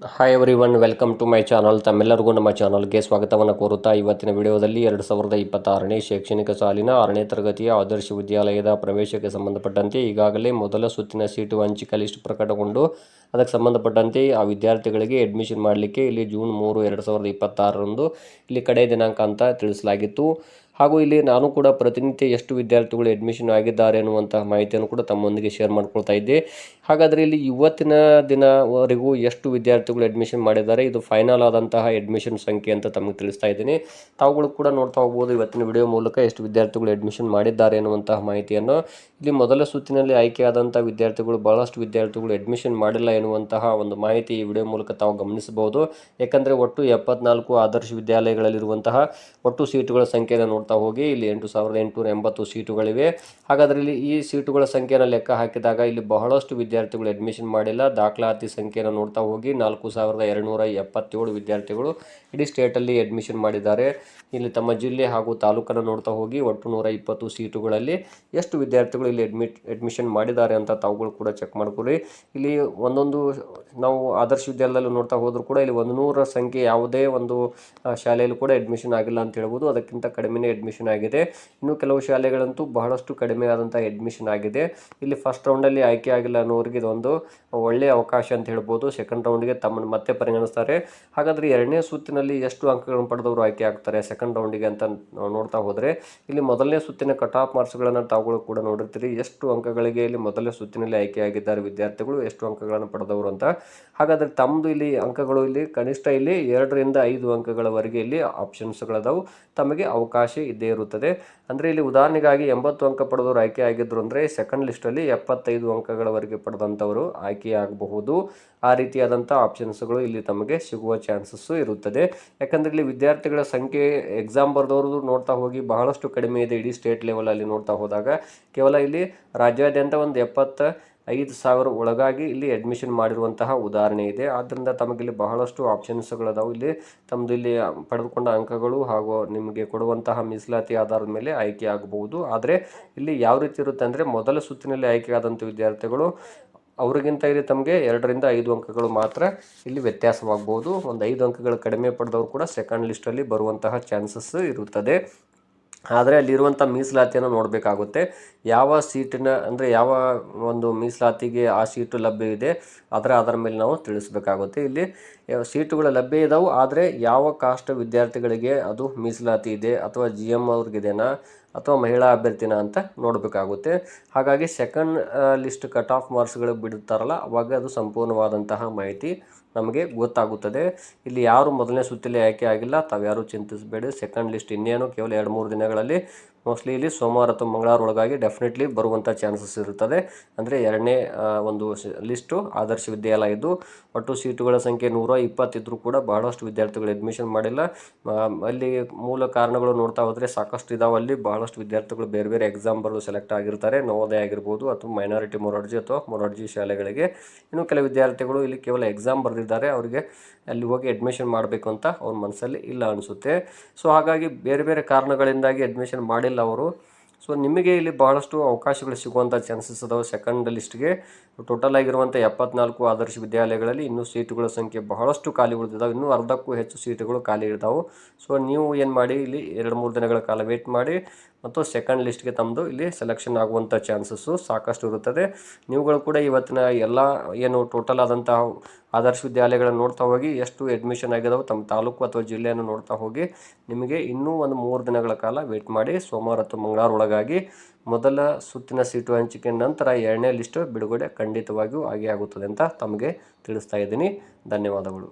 Hi everyone, welcome to my channel. ತಮ್ಮೆಲ್ಲರಿಗೂ ನಮ್ಮ ಚಾನಲ್ಗೆ ಸ್ವಾಗತವನ್ನು ಕೋರುತ್ತಾ ಇವತ್ತಿನ ವಿಡಿಯೋದಲ್ಲಿ 2026ನೇ ಶೈಕ್ಷಣಿಕ ಸಾಲಿನ 6ನೇ ತರಗತಿಯ ಆದರ್ಶ ವಿದ್ಯಾಲಯದ ಪ್ರವೇಶಕ್ಕೆ ಸಂಬಂಧಪಟ್ಟಂತೆ ಈಗಾಗಲೇ ಮೊದಲ ಸುತ್ತಿನ ಸೀಟು ಹಂಚಿಕೆ ಲಿಸ್ಟ್ ಪ್ರಕಟಗೊಂಡು ಅದಕ್ಕೆ ಸಂಬಂಧಪಟ್ಟಂತೆ ಆ ವಿದ್ಯಾರ್ಥಿಗಳಿಗೆ ಅಡ್ಮಿಷನ್ ಮಾಡಲಿಕ್ಕೆ ಇಲ್ಲಿ ಜೂನ್ 3, 2026ರಂದು ಇಲ್ಲಿ ಕಡೆ ದಿನಾಂಕ ಅಂತ ತಿಳಿಸಲಾಗಿತ್ತು. ಹಾಗೂ ಇಲ್ಲಿ ನಾನು ಕೂಡ ಪ್ರತಿನಿತ್ಯ ಎಷ್ಟು ವಿದ್ಯಾರ್ಥಿಗಳು ಅಡ್ಮಿಷನ್ ಆಗಿದ್ದಾರೆ ಅನ್ನುವಂತಹ ಮಾಹಿತಿಯನ್ನು ಕೂಡ ತಮ್ಮೊಂದಿಗೆ ಶೇರ್ ಮಾಡ್ಕೊಳ್ತಾ ಇದ್ದೆ. ಹಾಗಾದರೆ ಇಲ್ಲಿ ಇವತ್ತಿನ ದಿನವರೆಗೂ ಎಷ್ಟು ವಿದ್ಯಾರ್ಥಿಗಳು ಅಡ್ಮಿಷನ್ ಮಾಡಿದ್ದಾರೆ, ಇದು ಫೈನಲ್ ಆದಂತಹ ಅಡ್ಮಿಷನ್ ಸಂಖ್ಯೆ ಅಂತ ತಮಗೆ ತಿಳಿಸ್ತಾ ಇದ್ದೀನಿ. ತಾವುಗಳು ಕೂಡ ನೋಡ್ತಾ ಹೋಗ್ಬೋದು ಇವತ್ತಿನ ವಿಡಿಯೋ ಮೂಲಕ ಎಷ್ಟು ವಿದ್ಯಾರ್ಥಿಗಳು ಅಡ್ಮಿಷನ್ ಮಾಡಿದ್ದಾರೆ ಅನ್ನುವಂತಹ ಮಾಹಿತಿಯನ್ನು. ಇಲ್ಲಿ ಮೊದಲ ಸುತ್ತಿನಲ್ಲಿ ಆಯ್ಕೆಯಾದಂಥ ವಿದ್ಯಾರ್ಥಿಗಳು ಬಹಳಷ್ಟು ವಿದ್ಯಾರ್ಥಿಗಳು ಅಡ್ಮಿಷನ್ ಮಾಡಿಲ್ಲ ಎನ್ನುವಂತಹ ಒಂದು ಮಾಹಿತಿ ಈ ವಿಡಿಯೋ ಮೂಲಕ ತಾವು ಗಮನಿಸಬಹುದು. ಯಾಕಂದರೆ ಒಟ್ಟು 74 ಆದರ್ಶ ವಿದ್ಯಾಲಯಗಳಲ್ಲಿರುವಂತಹ ಒಟ್ಟು ಸೀಟುಗಳ ಸಂಖ್ಯೆಯನ್ನು ನೋಡ್ತಾ ಹೋಗಿ ಇಲ್ಲಿ 8,880 ಸೀಟುಗಳಿವೆ. ಹಾಗಾದರೆ ಇಲ್ಲಿ ಈ ಸೀಟುಗಳ ಸಂಖ್ಯೆಯನ್ನು ಲೆಕ್ಕ ಹಾಕಿದಾಗ ಇಲ್ಲಿ ಬಹಳಷ್ಟು ವಿದ್ಯಾರ್ಥಿಗಳು ಅಡ್ಮಿಷನ್ ಮಾಡಿಲ್ಲ. ದಾಖಲಾತಿ ಸಂಖ್ಯೆಯನ್ನು ನೋಡ್ತಾ ಹೋಗಿ 4,277 ವಿದ್ಯಾರ್ಥಿಗಳು ಇಡೀ ಸ್ಟೇಟಲ್ಲಿ ಅಡ್ಮಿಷನ್ ಮಾಡಿದ್ದಾರೆ. ಇಲ್ಲಿ ತಮ್ಮ ಜಿಲ್ಲೆ ಹಾಗೂ ತಾಲೂಕನ್ನು ನೋಡ್ತಾ ಹೋಗಿ ಒಟ್ಟು 120 ಸೀಟುಗಳಲ್ಲಿ ಎಷ್ಟು ವಿದ್ಯಾರ್ಥಿಗಳು ಇಲ್ಲಿ ಅಡ್ಮಿಷನ್ ಮಾಡಿದ್ದಾರೆ ಅಂತ ತಾವುಗಳು ಕೂಡ ಚೆಕ್ ಮಾಡ್ಕೊಳ್ಳಿ. ಇಲ್ಲಿ ಒಂದೊಂದು ನಾವು ಆದರ್ಶ ವಿದ್ಯಾಲಯದಲ್ಲಿ ನೋಡ್ತಾ ಹೋದರೂ ಕೂಡ ಇಲ್ಲಿ 100 ಸಂಖ್ಯೆ ಯಾವುದೇ ಒಂದು ಶಾಲೆಯಲ್ಲೂ ಕೂಡ ಅಡ್ಮಿಷನ್ ಆಗಿಲ್ಲ ಅಂತ ಹೇಳ್ಬೋದು. ಅದಕ್ಕಿಂತ ಕಡಿಮೆನೇ ಅಡ್ಮಿಷನ್ ಆಗಿದೆ. ಇನ್ನು ಕೆಲವು ಶಾಲೆಗಳಂತೂ ಬಹಳಷ್ಟು ಕಡಿಮೆ ಆದಂಥ ಅಡ್ಮಿಷನ್ ಆಗಿದೆ. ಇಲ್ಲಿ ಫಸ್ಟ್ ರೌಂಡಲ್ಲಿ ಆಯ್ಕೆ ಆಗಿಲ್ಲ ಅನ್ನೋರಿಗೆ ಇದೊಂದು ಒಳ್ಳೆಯ ಅವಕಾಶ ಅಂತ ಹೇಳ್ಬೋದು. ಸೆಕೆಂಡ್ ರೌಂಡ್ಗೆ ತಮ್ಮನ್ನು ಮತ್ತೆ ಪರಿಗಣಿಸ್ತಾರೆ. ಹಾಗಾದರೆ ಎರಡನೇ ಸುತ್ತಿನಲ್ಲಿ ಎಷ್ಟು ಅಂಕಗಳನ್ನು ಪಡೆದವರು ಆಯ್ಕೆ ಆಗ್ತಾರೆ ಸೆಕೆಂಡ್ ರೌಂಡಿಗೆ ಅಂತ ನೋಡ್ತಾ ಹೋದರೆ ಇಲ್ಲಿ ಮೊದಲನೇ ಸುತ್ತಿನ ಕಟ್ ಆಫ್ ಮಾರ್ಕ್ಸ್ಗಳನ್ನು ತಾವುಗಳು ಕೂಡ ನೋಡಿರ್ತೀರಿ. ಎಷ್ಟು ಅಂಕಗಳಿಗೆ ಇಲ್ಲಿ ಮೊದಲನೇ ಸುತ್ತಿನಲ್ಲಿ ಆಯ್ಕೆಯಾಗಿದ್ದಾರೆ ವಿದ್ಯಾರ್ಥಿಗಳು, ಎಷ್ಟು ಅಂಕಗಳನ್ನು ಪಡೆದವರು ಅಂತ. ಹಾಗಾದರೆ ತಮ್ಮದು ಇಲ್ಲಿ ಅಂಕಗಳು ಇಲ್ಲಿ ಕನಿಷ್ಠ ಇಲ್ಲಿ 2ರಿಂದ 5 ಅಂಕಗಳವರೆಗೆ ಇಲ್ಲಿ ಆಪ್ಷನ್ಸ್ಗಳದಾವು. ತಮಗೆ ಅವಕಾಶ ಇದ್ದೇ ಇರುತ್ತದೆ. ಅಂದರೆ ಇಲ್ಲಿ ಉದಾಹರಣೆಗಾಗಿ 80 ಅಂಕ ಪಡೆದವರು ಆಯ್ಕೆ ಆಗಿದ್ರು ಅಂದರೆ ಸೆಕೆಂಡ್ ಲಿಸ್ಟಲ್ಲಿ 75 ಅಂಕಗಳವರೆಗೆ ಪಡೆದಂಥವರು ಆಯ್ಕೆಯಾಗಬಹುದು. ಆ ರೀತಿಯಾದಂಥ ಆಪ್ಷನ್ಸ್ಗಳು ಇಲ್ಲಿ ತಮಗೆ ಸಿಗುವ ಚಾನ್ಸಸ್ಸು ಇರುತ್ತದೆ. ಯಾಕಂದರೆ ಇಲ್ಲಿ ವಿದ್ಯಾರ್ಥಿಗಳ ಸಂಖ್ಯೆ ಎಕ್ಸಾಮ್ ಬರೆದವ್ರದ್ದು ನೋಡ್ತಾ ಹೋಗಿ ಬಹಳಷ್ಟು ಕಡಿಮೆ ಇದೆ. ಇಡೀ ಸ್ಟೇಟ್ ಲೆವೆಲಲ್ಲಿ ನೋಡ್ತಾ ಹೋದಾಗ ಕೇವಲ ಇಲ್ಲಿ ರಾಜ್ಯಾದ್ಯಂತ ಒಂದು 75,000 ಒಳಗಾಗಿ ಇಲ್ಲಿ ಅಡ್ಮಿಷನ್ ಮಾಡಿರುವಂತಹ ಉದಾಹರಣೆ ಇದೆ. ಆದ್ದರಿಂದ ತಮಗಿಲ್ಲಿ ಬಹಳಷ್ಟು ಆಪ್ಷನ್ಸ್ಗಳದಾವು. ಇಲ್ಲಿ ತಮ್ಮದು ಇಲ್ಲಿ ಪಡೆದುಕೊಂಡ ಅಂಕಗಳು ಹಾಗೂ ನಿಮಗೆ ಕೊಡುವಂತಹ ಮೀಸಲಾತಿ ಆಧಾರದ ಮೇಲೆ ಆಯ್ಕೆ ಆಗಬಹುದು. ಆದರೆ ಇಲ್ಲಿ ಯಾವ ರೀತಿ ಇರುತ್ತೆ ಅಂದರೆ ಮೊದಲ ಸುತ್ತಿನಲ್ಲಿ ಆಯ್ಕೆಯಾದಂಥ ವಿದ್ಯಾರ್ಥಿಗಳು ಅವರಿಗಿಂತ ಇಲ್ಲಿ ತಮಗೆ 2ರಿಂದ 5 ಅಂಕಗಳು ಮಾತ್ರ ಇಲ್ಲಿ ವ್ಯತ್ಯಾಸವಾಗಬಹುದು. ಒಂದು 5 ಅಂಕಗಳು ಕಡಿಮೆ ಪಡೆದವರು ಕೂಡ ಸೆಕೆಂಡ್ ಲಿಸ್ಟಲ್ಲಿ ಬರುವಂತಹ ಚಾನ್ಸಸ್ ಇರುತ್ತದೆ. ಆದರೆ ಅಲ್ಲಿರುವಂಥ ಮೀಸಲಾತಿಯನ್ನು ನೋಡಬೇಕಾಗುತ್ತೆ. ಯಾವ ಸೀಟಿನ ಅಂದರೆ ಯಾವ ಒಂದು ಮೀಸಲಾತಿಗೆ ಆ ಸೀಟು ಲಭ್ಯ ಇದೆ ಅದರ ಮೇಲೆ ನಾವು ತಿಳಿಸಬೇಕಾಗುತ್ತೆ. ಇಲ್ಲಿ ಸೀಟುಗಳು ಲಭ್ಯ ಇದ್ದಾವೆ, ಆದರೆ ಯಾವ ಕಾಸ್ಟ್ ವಿದ್ಯಾರ್ಥಿಗಳಿಗೆ ಅದು ಮೀಸಲಾತಿ ಇದೆ ಅಥವಾ GM ಅವ್ರಿಗಿದೆನಾ ಅಥವಾ ಮಹಿಳಾ ಅಭ್ಯರ್ಥಿನ ಅಂತ ನೋಡಬೇಕಾಗುತ್ತೆ. ಹಾಗಾಗಿ ಸೆಕೆಂಡ್ ಲಿಸ್ಟ್ ಕಟ್ ಆಫ್ ಮಾರ್ಕ್ಸ್ಗಳು ಬಿಡುತ್ತಾರಲ್ಲ ಅವಾಗ ಅದು ಸಂಪೂರ್ಣವಾದಂತಹ ಮಾಹಿತಿ ನಮಗೆ ಗೊತ್ತಾಗುತ್ತದೆ. ಇಲ್ಲಿ ಯಾರು ಮೊದಲನೇ ಸುತ್ತಲ್ಲಿ ಆಯ್ಕೆ ಆಗಿಲ್ಲ ತಾವ್ಯಾರು ಚಿಂತಿಸಬೇಡಿ. ಸೆಕೆಂಡ್ ಲಿಸ್ಟ್ ಇನ್ನೇನು ಕೇವಲ 2-3 ದಿನಗಳಲ್ಲಿ ಮೋಸ್ಟ್ಲಿ ಇಲ್ಲಿ ಸೋಮವಾರ ಅಥವಾ ಮಂಗಳವಾರ ಒಳಗಾಗಿ ಡೆಫಿನೆಟ್ಲಿ ಬರುವಂಥ ಚಾನ್ಸಸ್ ಇರುತ್ತದೆ. ಅಂದರೆ ಎರಡನೇ ಒಂದು ಲಿಸ್ಟು ಆದರ್ಶ ವಿದ್ಯಾಲಯ ಇದ್ದು ಒಟ್ಟು ಸೀಟುಗಳ ಸಂಖ್ಯೆ 120 ಇದ್ದರೂ ಕೂಡ ಬಹಳಷ್ಟು ವಿದ್ಯಾರ್ಥಿಗಳು ಅಡ್ಮಿಷನ್ ಮಾಡಿಲ್ಲ. ಅಲ್ಲಿ ಮೂಲ ಕಾರಣಗಳು ನೋಡ್ತಾ ಹೋದರೆ ಸಾಕಷ್ಟು ಇದಾವೆ. ಅಲ್ಲಿ ಬಹಳಷ್ಟು ವಿದ್ಯಾರ್ಥಿಗಳು ಬೇರೆ ಬೇರೆ ಎಕ್ಸಾಮ್ ಬರೆದು ಸೆಲೆಕ್ಟ್ ಆಗಿರ್ತಾರೆ. ನವೋದಯ ಆಗಿರ್ಬೋದು ಅಥವಾ ಮೈನಾರಿಟಿ ಮೊರಾರ್ಜಿ ಅಥವಾ ಮೊರಾರ್ಜಿ ಶಾಲೆಗಳಿಗೆ. ಇನ್ನು ಕೆಲವು ವಿದ್ಯಾರ್ಥಿಗಳು ಇಲ್ಲಿ ಕೇವಲ ಎಕ್ಸಾಮ್ ಬರೆದಿದ್ದಾರೆ, ಅವರಿಗೆ ಅಲ್ಲಿ ಹೋಗಿ ಅಡ್ಮಿಷನ್ ಮಾಡಬೇಕು ಅಂತ ಅವ್ರ ಮನಸ್ಸಲ್ಲಿ ಇಲ್ಲ ಅನಿಸುತ್ತೆ. ಸೊ ಹಾಗಾಗಿ ಬೇರೆ ಬೇರೆ ಕಾರಣಗಳಿಂದಾಗಿ ಅಡ್ಮಿಷನ್ ಮಾಡಿಲ್ಲ ಅವರು. ಸೊ ನಿಮಗೆ ಇಲ್ಲಿ ಬಹಳಷ್ಟು ಅವಕಾಶಗಳು ಸಿಗುವಂಥ ಚಾನ್ಸಸ್ ಅದಾವೆ. ಸೆಕೆಂಡ್ ಲಿಸ್ಟ್ಗೆ ಟೋಟಲ್ ಆಗಿರುವಂಥ 74 ಆದರ್ಶ ವಿದ್ಯಾಲಯಗಳಲ್ಲಿ ಇನ್ನೂ ಸೀಟುಗಳ ಸಂಖ್ಯೆ ಬಹಳಷ್ಟು ಖಾಲಿ ಉಳಿದಿದ್ದಾವೆ. ಇನ್ನೂ ಅರ್ಧಕ್ಕೂ ಹೆಚ್ಚು ಸೀಟುಗಳು ಖಾಲಿ ಇದ್ದಾವೆ. ಸೊ ನೀವು ಏನು ಮಾಡಿ ಇಲ್ಲಿ 2-3 ದಿನಗಳ ಕಾಲ ವೇಟ್ ಮಾಡಿ ಮತ್ತು ಸೆಕೆಂಡ್ ಲಿಸ್ಟ್ಗೆ ತಮ್ಮದು ಇಲ್ಲಿ ಸೆಲೆಕ್ಷನ್ ಆಗುವಂಥ ಚಾನ್ಸಸ್ಸು ಸಾಕಷ್ಟು ಇರುತ್ತದೆ. ನೀವುಗಳು ಕೂಡ ಇವತ್ತಿನ ಎಲ್ಲ ಏನು ಟೋಟಲ್ ಆದಂತಹ ಆದರ್ಶ ವಿದ್ಯಾಲಯಗಳನ್ನು ನೋಡ್ತಾ ಹೋಗಿ ಎಷ್ಟು ಅಡ್ಮಿಷನ್ ಆಗಿದಾವೆ ತಮ್ಮ ತಾಲೂಕು ಅಥವಾ ಜಿಲ್ಲೆಯನ್ನು ನೋಡ್ತಾ ಹೋಗಿ ನಿಮಗೆ ಇನ್ನೂ ಒಂದು 3 ದಿನಗಳ ಕಾಲ ವೇಟ್ ಮಾಡಿ ಸೋಮವಾರ ಅಥವಾ ಮಂಗಳವಾರ ಒಳಗಾಗಿ ಮೊದಲ ಸುತ್ತಿನ ಸೀಟು ಹಂಚಿಕೆ ನಂತರ 2ನೇ ಲಿಸ್ಟು ಬಿಡುಗಡೆ ಖಂಡಿತವಾಗಿಯೂ ಆಗೇ ಆಗುತ್ತದೆ ಅಂತ ತಮಗೆ ತಿಳಿಸ್ತಾ ಇದ್ದೀನಿ. ಧನ್ಯವಾದಗಳು.